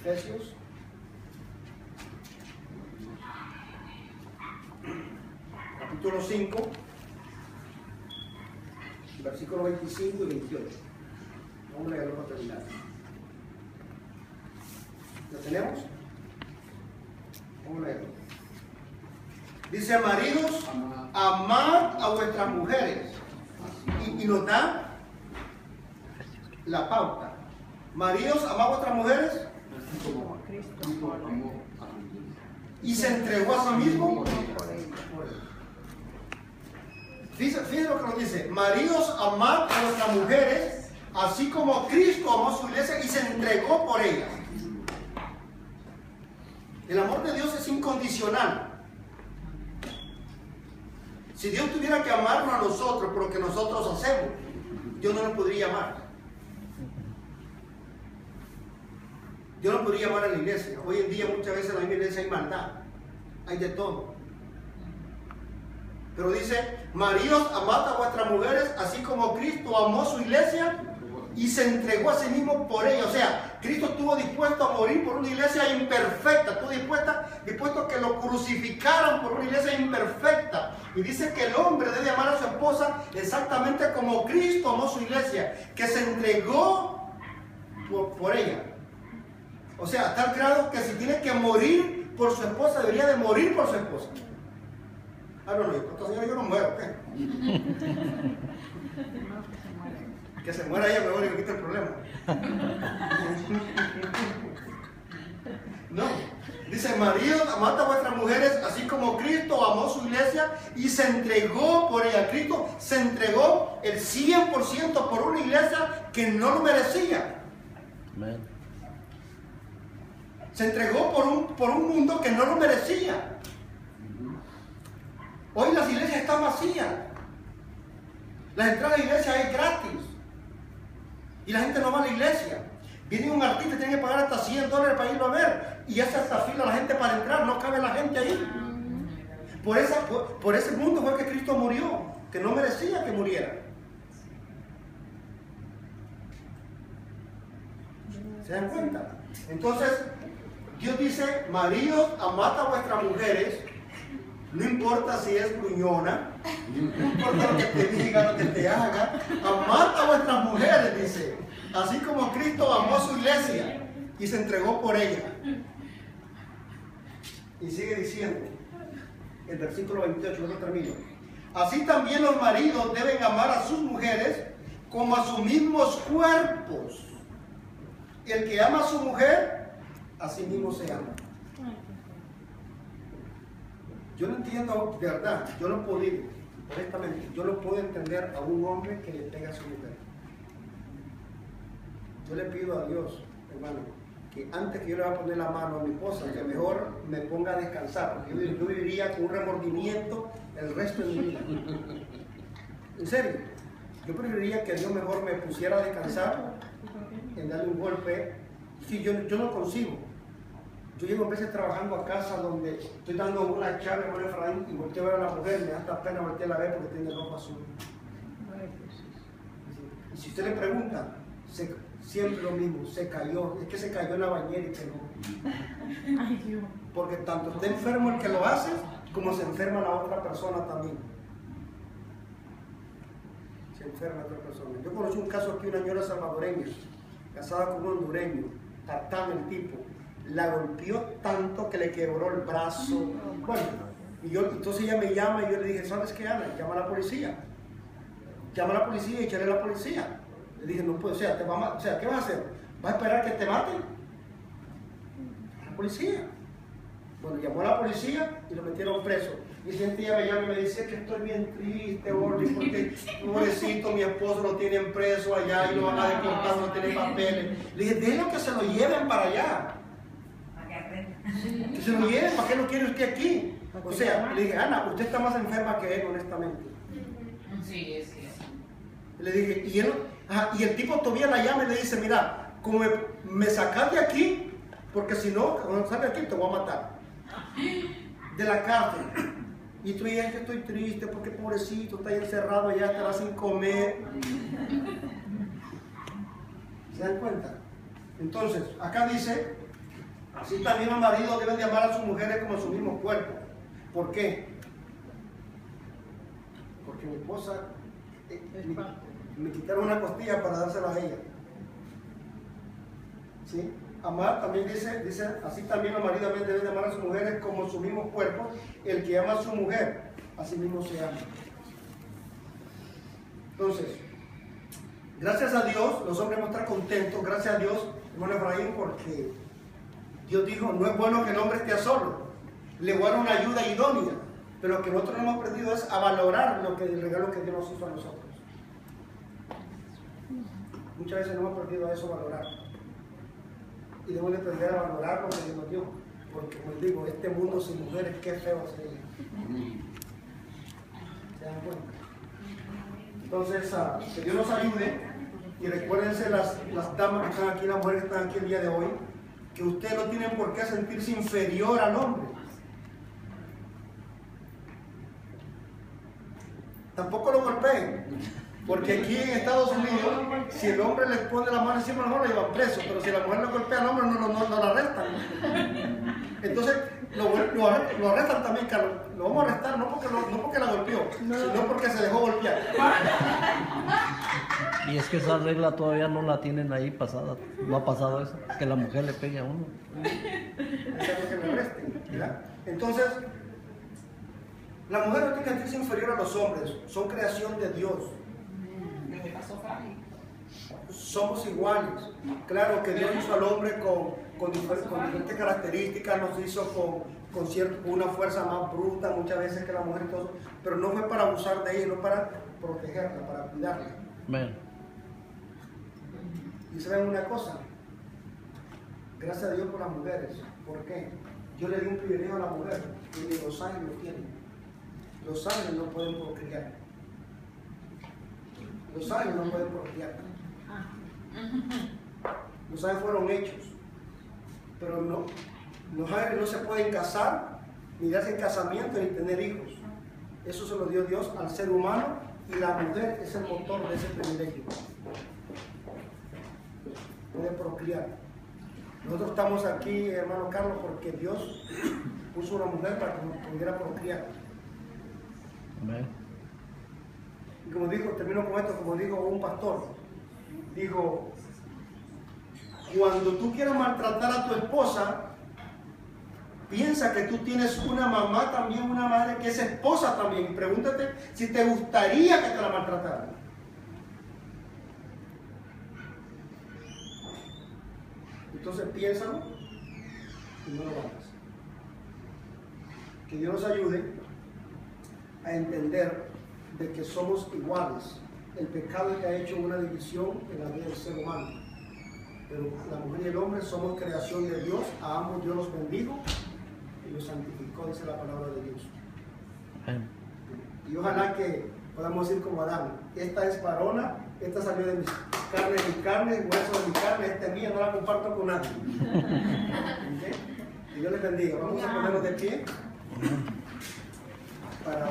Efesios. Capítulo 5, versículos 25 y 28. Vamos a leerlo para terminar. ¿Lo tenemos? Vamos a leerlo. Dice, maridos, amad a vuestras mujeres. Y nos da la pauta. Maridos, amad a vuestras mujeres. Y se entregó a sí mismo. Fíjense lo que nos dice. Maridos, amad a vuestras mujeres, así como Cristo amó a su iglesia y se entregó por ellas. El amor de Dios es incondicional. Si Dios tuviera que amarnos a nosotros por lo que nosotros hacemos, Dios no nos podría amar. Dios no podría amar a la iglesia. Hoy en día muchas veces en la misma iglesia hay maldad, hay de todo. Pero dice, maridos, amad a vuestras mujeres, así como Cristo amó a su iglesia y se entregó a sí mismo por ella. O sea, Cristo estuvo dispuesto a morir por una iglesia imperfecta, estuvo dispuesto a que lo crucificaran por una iglesia imperfecta. Y dice que el hombre debe amar a su esposa exactamente como Cristo amó a su iglesia, que se entregó por ella. O sea, a tal grado que si tiene que morir por su esposa, debería de morir por su esposa. Ah, no, esta señora yo no muero, ¿qué? Que se muera ella mejor y me quita el problema. No, dice, maridos, amad a vuestras mujeres, así como Cristo amó su iglesia y se entregó por ella. Cristo se entregó el 100% por una iglesia que no lo merecía. Amén. Se entregó por un mundo que no lo merecía. Hoy las iglesias están vacías. Las entradas a la iglesia es gratis. Y la gente no va a la iglesia. Viene un artista y tiene que pagar hasta $100 para irlo a ver. Y hace hasta fila la gente para entrar. No cabe la gente ahí. Por ese mundo fue que Cristo murió. Que no merecía que muriera. ¿Se dan cuenta? Entonces, Dios dice, maridos, amad a vuestras mujeres. No importa si es gruñona, no importa lo que te diga, lo que te haga, amad a vuestras mujeres, dice, así como Cristo amó a su iglesia y se entregó por ella. Y sigue diciendo, el versículo 28, no termino. Así también los maridos deben amar a sus mujeres como a sus mismos cuerpos. El que ama a su mujer, a sí mismo se ama. Yo no entiendo, de verdad, yo no puedo, honestamente, yo no puedo entender a un hombre que le pega a su mujer. Yo le pido a Dios, hermano, que antes que yo le vaya a poner la mano a mi esposa, que mejor me ponga a descansar, porque yo viviría con un remordimiento el resto de mi vida. En serio, yo preferiría que Dios mejor me pusiera a descansar en darle un golpe. Si yo no consigo. Yo llego a veces trabajando a casa donde estoy dando una charla con Efraín y volteo a ver a la mujer, me da hasta pena voltear a ver porque tiene ropa azul. Y si usted le pregunta, siempre lo mismo, se cayó, es que se cayó en la bañera y pegó. Porque tanto está enfermo el que lo hace, como se enferma la otra persona también. Se enferma la otra persona. Yo conocí un caso aquí, una señora salvadoreña, casada con un hondureño, tatán el tipo. La golpeó tanto que le quebró el brazo. Bueno, entonces ella me llama y yo le dije, ¿sabes qué, Ana? Llama a la policía. Llama a la policía y échale a la policía. Le dije, no puedo, ¿qué vas a hacer? ¿Vas a esperar que te maten? A la policía. Bueno, llamó a la policía y lo metieron preso. Y siempre ella me llama y me dice que estoy bien triste, Orly, porque pobrecito, mi esposo lo tienen preso allá y lo van a deportar, no tiene papeles. Le dije, déjenlo que se lo lleven para allá. Que se lo lleven, ¿para qué lo quiere usted aquí? O sea, le dije, Ana, usted está más enferma que él, honestamente. Sí, sí. Le dije, y el tipo todavía la llama y le dice, mira, como me sacas de aquí, porque si no, cuando salga de aquí te voy a matar. De la cárcel. Y tú dices, yo estoy triste porque pobrecito, está ahí encerrado allá, estará sin comer. ¿Se dan cuenta? Entonces, acá dice, Así también los maridos deben de amar a sus mujeres como a su mismo cuerpo. ¿Por qué? Porque mi esposa me quitaron una costilla para dársela a ella. ¿Sí? Amar también dice, así también los maridos deben de amar a sus mujeres como a su mismo cuerpo. El que ama a su mujer, así mismo se ama. Entonces, gracias a Dios, los hombres vamos a estar contentos, gracias a Dios, hermano Efraín, porque Dios dijo, no es bueno que el hombre esté solo, le voy a dar una ayuda idónea, pero lo que nosotros no hemos aprendido es a valorar el regalo que Dios nos hizo a nosotros. Muchas veces no hemos aprendido a eso, valorar. Y debemos de aprender a valorar lo que Dios nos dio, porque como les digo, este mundo sin mujeres, qué feo sería. ¿Se dan cuenta? Entonces, que Dios nos ayude, y recuérdense las damas que están aquí, las mujeres que están aquí el día de hoy, que ustedes no tienen por qué sentirse inferior al hombre. Tampoco lo golpeen, porque aquí en Estados Unidos, si el hombre le pone la mano encima, a lo mejor lo llevan preso, pero si la mujer le golpea al hombre, no la arrestan. Entonces, lo arrestan también, Carlos. Lo vamos a arrestar no porque la golpeó, sino porque se dejó golpear. Y es que esa regla todavía no la tienen ahí pasada. No ha pasado eso, que la mujer le pegue a uno. Es algo que me arresten, ¿verdad? Entonces, la mujer no tiene que sentirse inferior a los hombres, son creación de Dios. Somos iguales. Claro que Dios hizo al hombre con diferentes características, nos hizo con una fuerza más bruta muchas veces que la mujer, y todo, pero no fue para abusar de ella, no para protegerla, para cuidarla. Bueno. Y saben una cosa, gracias a Dios por las mujeres. ¿Por qué? Yo le di un privilegio a la mujer, y ni los ángeles lo tienen. Los ángeles no pueden procrear. Los ángeles no pueden procrear. Los ángeles fueron hechos, pero no, los ángeles no se pueden casar, ni darse en casamiento, ni tener hijos. Eso se lo dio Dios al ser humano, y la mujer es el motor de ese privilegio. Puede procrear. Nosotros estamos aquí, hermano Carlos, porque Dios puso una mujer para que nos pudiera procrear. Amén. Y como dijo, termino con esto, como dijo un pastor, dijo, cuando tú quieras maltratar a tu esposa, piensa que tú tienes una mamá también, una madre que es esposa también, y pregúntate si te gustaría que te la maltrataran. Entonces piénsalo y no lo hagas. Que Dios nos ayude a entender de que somos iguales. El pecado que ha hecho una división en la vida del ser humano. Pero la mujer y el hombre somos creación de Dios. A ambos Dios los bendijo y los santificó, dice la palabra de Dios. Y ojalá que podamos decir como Adán, esta es varona, esta salió de mi carne, hueso de mi carne, esta es mía, no la comparto con nadie. ¿Okay? Que Dios les bendiga. Vamos a ponernos de pie para